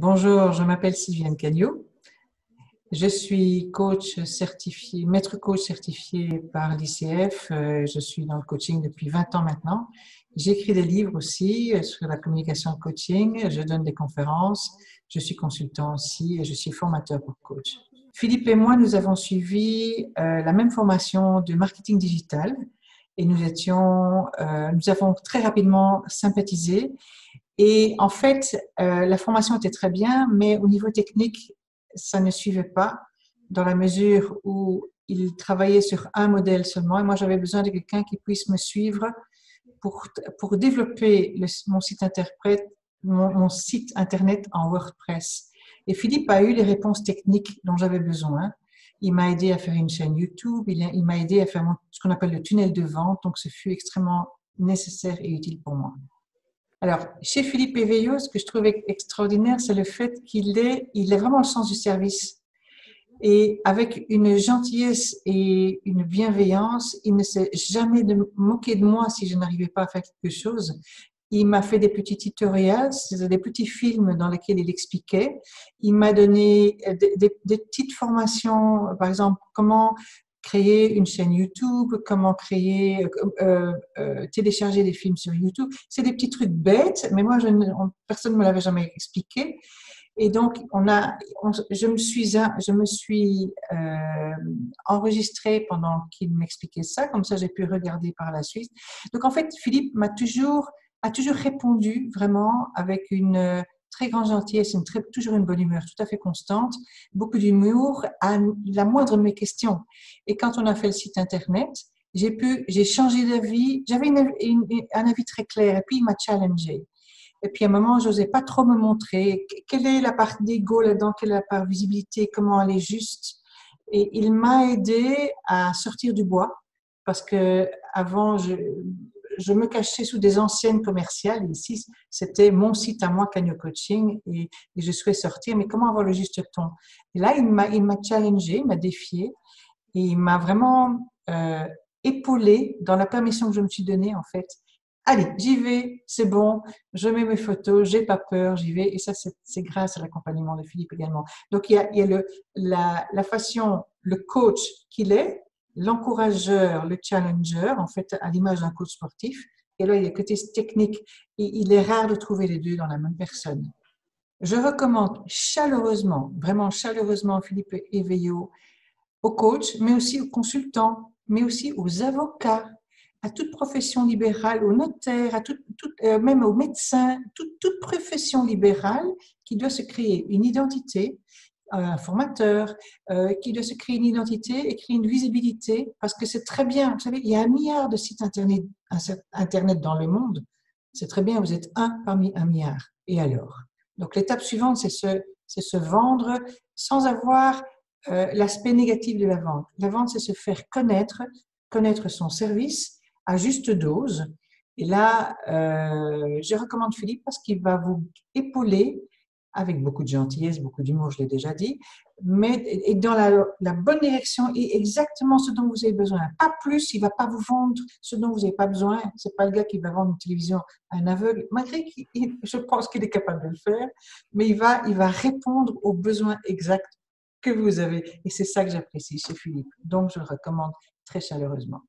Bonjour, je m'appelle Sylviane Cagnot. Je suis coach certifié, maître coach certifié par l'ICF. Je suis dans le coaching depuis 20 ans maintenant. J'écris des livres aussi sur la communication de coaching. Je donne des conférences. Je suis consultant aussi et je suis formateur pour coach. Philippe et moi, nous avons suivi la même formation de marketing digital et nous avons très rapidement sympathisé. Et en fait, la formation était très bien, mais au niveau technique, ça ne suivait pas dans la mesure où il travaillait sur un modèle seulement. Et moi, j'avais besoin de quelqu'un qui puisse me suivre pour développer mon site internet en WordPress. Et Philippe a eu les réponses techniques dont j'avais besoin. Il m'a aidé à faire une chaîne YouTube, il m'a aidé à faire ce qu'on appelle le tunnel de vente, donc ce fut extrêmement nécessaire et utile pour moi. Alors, chez Philippe Éveillot, ce que je trouve extraordinaire, c'est le fait qu'il a vraiment le sens du service. Et avec une gentillesse et une bienveillance, il ne s'est jamais moqué de moi si je n'arrivais pas à faire quelque chose. Il m'a fait des petits tutoriels, c'est-à-dire des petits films dans lesquels il expliquait. Il m'a donné des petites formations, par exemple, comment créer une chaîne YouTube, comment télécharger des films sur YouTube. C'est des petits trucs bêtes, mais moi, personne ne me l'avait jamais expliqué. Et donc, je me suis enregistrée pendant qu'il m'expliquait ça, comme ça j'ai pu regarder par la suite. Donc en fait, Philippe a toujours répondu vraiment avec une très grande gentillesse, toujours une bonne humeur tout à fait constante, beaucoup d'humour à la moindre de mes questions. Et quand on a fait le site internet, j'ai changé d'avis, j'avais un avis très clair, et puis il m'a challengé. Et puis à un moment, je n'osais pas trop me montrer. Quelle est la part d'ego là-dedans? Quelle est la part visibilité? Comment elle est juste? Et il m'a aidé à sortir du bois parce que avant, je me cachais sous des anciennes commerciales. Ici, c'était mon site à moi, Cagnot Coaching, et je souhaitais sortir. Mais comment avoir le juste ton? Et là, il m'a challengé, il m'a défié, et il m'a vraiment épaulé dans la permission que je me suis donnée, en fait. Allez, j'y vais, c'est bon, je mets mes photos, j'ai pas peur, j'y vais. Et ça, c'est grâce à l'accompagnement de Philippe également. Donc, il y a la façon, le coach qu'il est, l'encourageur, le challenger, en fait, à l'image d'un coach sportif. Et là, il y a le côté technique. Et il est rare de trouver les deux dans la même personne. Je recommande chaleureusement, vraiment chaleureusement, Philippe Éveillot, aux coachs, mais aussi aux consultants, mais aussi aux avocats, à toute profession libérale, aux notaires, même aux médecins, toute profession libérale qui doit se créer une identité, un formateur, qui doit se créer une identité et créer une visibilité, parce que c'est très bien, vous savez, il y a 1 milliard de sites internet dans le monde, c'est très bien, vous êtes un parmi 1 milliard. Et alors? Donc l'étape suivante, c'est se vendre sans avoir l'aspect négatif de la vente. La vente, c'est se faire connaître son service à juste dose. Et là, je recommande Philippe parce qu'il va vous épauler avec beaucoup de gentillesse, beaucoup d'humour, je l'ai déjà dit, mais et dans la bonne direction et exactement ce dont vous avez besoin. Pas plus, il ne va pas vous vendre ce dont vous n'avez pas besoin. Ce n'est pas le gars qui va vendre une télévision à un aveugle, malgré que je pense qu'il est capable de le faire, mais il va répondre aux besoins exacts que vous avez. Et c'est ça que j'apprécie chez Philippe. Donc, je le recommande très chaleureusement.